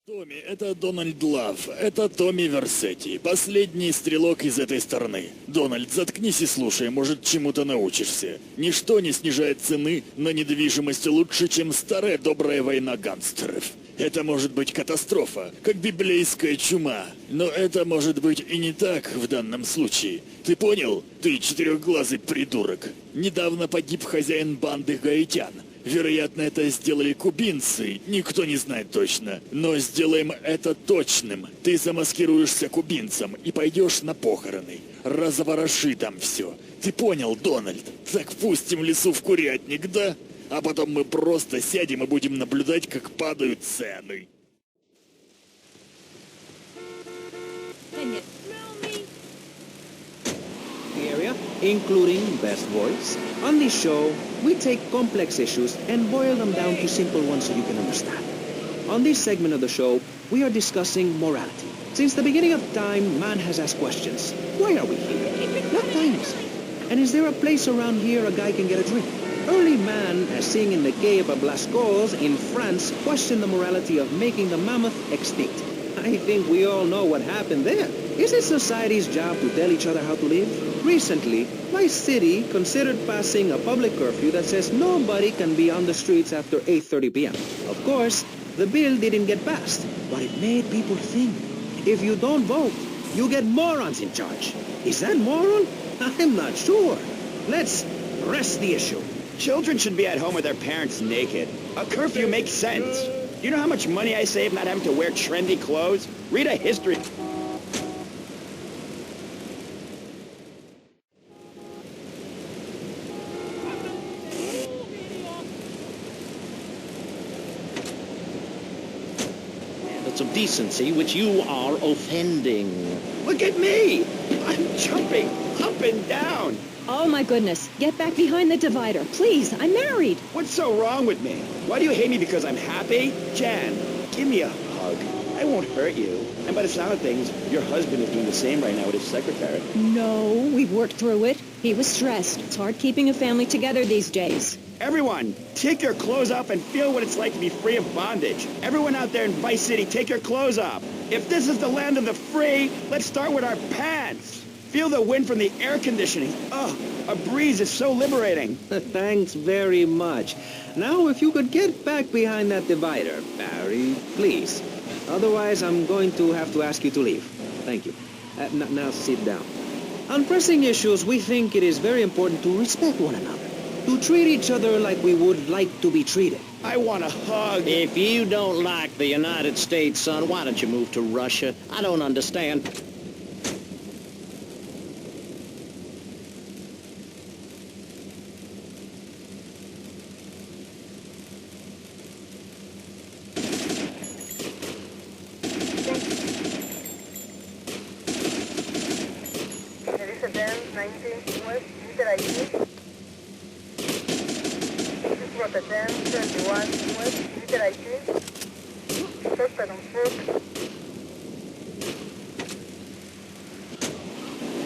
Томми, это Дональд Лав. Это Томми Версетти, последний стрелок из этой стороны. Дональд, заткнись и слушай, может, чему-то научишься. Ничто не снижает цены на недвижимость лучше, чем старая добрая война гангстеров. Это может быть катастрофа, как библейская чума. Но это может быть и не так в данном случае. Ты понял? Ты четырехглазый придурок. Недавно погиб хозяин банды гаитян. Вероятно, это сделали кубинцы, никто не знает точно. Но сделаем это точным. Ты замаскируешься кубинцем и пойдешь на похороны. Развороши там все. Ты понял, Дональд? Так пустим лесу в курятник, да? А потом мы просто сядем и будем наблюдать, как падают цены. Area, including best voice. On this show, we take complex issues and boil them down to simple ones so you can understand. On this segment of the show, we are discussing morality. Since the beginning of time, man has asked questions. Why are we here? What time is it? And is there a place around here a guy can get a drink? Early man, as seen in the Cave of Blascaux in France, questioned the morality of making the mammoth extinct. I think we all know what happened there. Is it society's job to tell each other how to live? Recently, Vice City considered passing a public curfew that says nobody can be on the streets after 8:30 p.m. Of course, the bill didn't get passed, but it made people think. If you don't vote, you get morons in charge. Is that moral? I'm not sure. Let's rest the issue. Children should be at home with their parents naked. A curfew makes sense. You know how much money I save not having to wear trendy clothes? Read a history. Standards of decency which you are offending. Look at me! I'm jumping up and down. Oh, my goodness. Get back behind the divider. Please, I'm married. What's so wrong with me? Why do you hate me because I'm happy? Jan, give me a hug. I won't hurt you. And by the sound of things, your husband is doing the same right now with his secretary. No, we've worked through it. He was stressed. It's hard keeping a family together these days. Everyone, take your clothes off and feel what it's like to be free of bondage. Everyone out there in Vice City, take your clothes off. If this is the land of the free, let's start with our pants. Feel the wind from the air conditioning. Oh, a breeze is so liberating. Thanks very much. Now, if you could get back behind that divider, Barry, please. Otherwise, I'm going to have to ask you to leave. Thank you. Now sit down. On pressing issues, we think it is very important to respect one another, to treat each other like we would like to be treated. I want a hug. If you don't like the United States, son, why don't you move to Russia? I don't understand.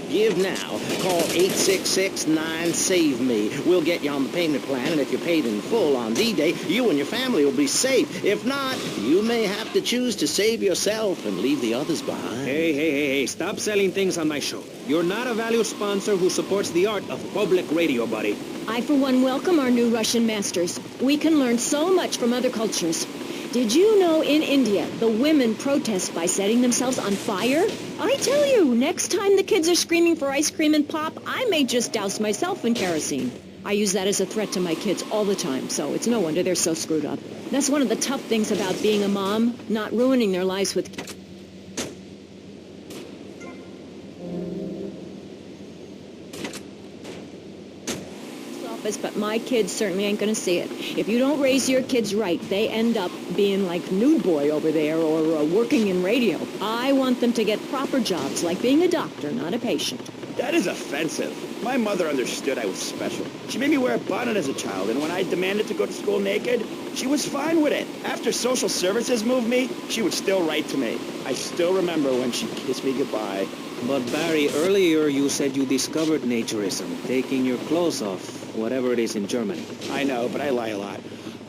Give now. Call 866-9-SAVE-ME. We'll get you on the payment plan, and if you're paid in full on D-Day, you and your family will be safe. If not, you may have to choose to save yourself and leave the others behind. Hey, stop selling things on my show. You're not a valued sponsor who supports the art of public radio, buddy. I, for one, welcome our new Russian masters. We can learn so much from other cultures. Did you know in India, the women protest by setting themselves on fire? I tell you, next time the kids are screaming for ice cream and pop, I may just douse myself in kerosene. I use that as a threat to my kids all the time, so it's no wonder they're so screwed up. That's one of the tough things about being a mom, not ruining their lives with but my kids certainly ain't gonna see it. If you don't raise your kids right, they end up being like Nude Boy over there or working in radio. I want them to get proper jobs, like being a doctor, not a patient. That is offensive. My mother understood I was special. She made me wear a bonnet as a child, and when I demanded to go to school naked, she was fine with it. After social services moved me, she would still write to me. I still remember when she kissed me goodbye. But Barry, earlier you said you discovered naturism, taking your clothes off, whatever it is in Germany. I know, but I lie a lot.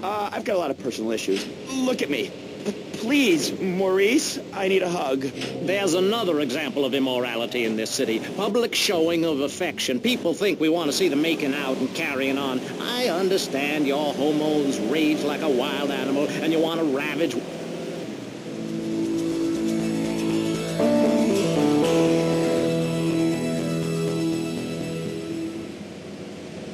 I've got a lot of personal issues. Look at me. Please, Maurice, I need a hug. There's another example of immorality in this city. Public showing of affection. People think we want to see them making out and carrying on. I understand your hormones rage like a wild animal and you want to ravage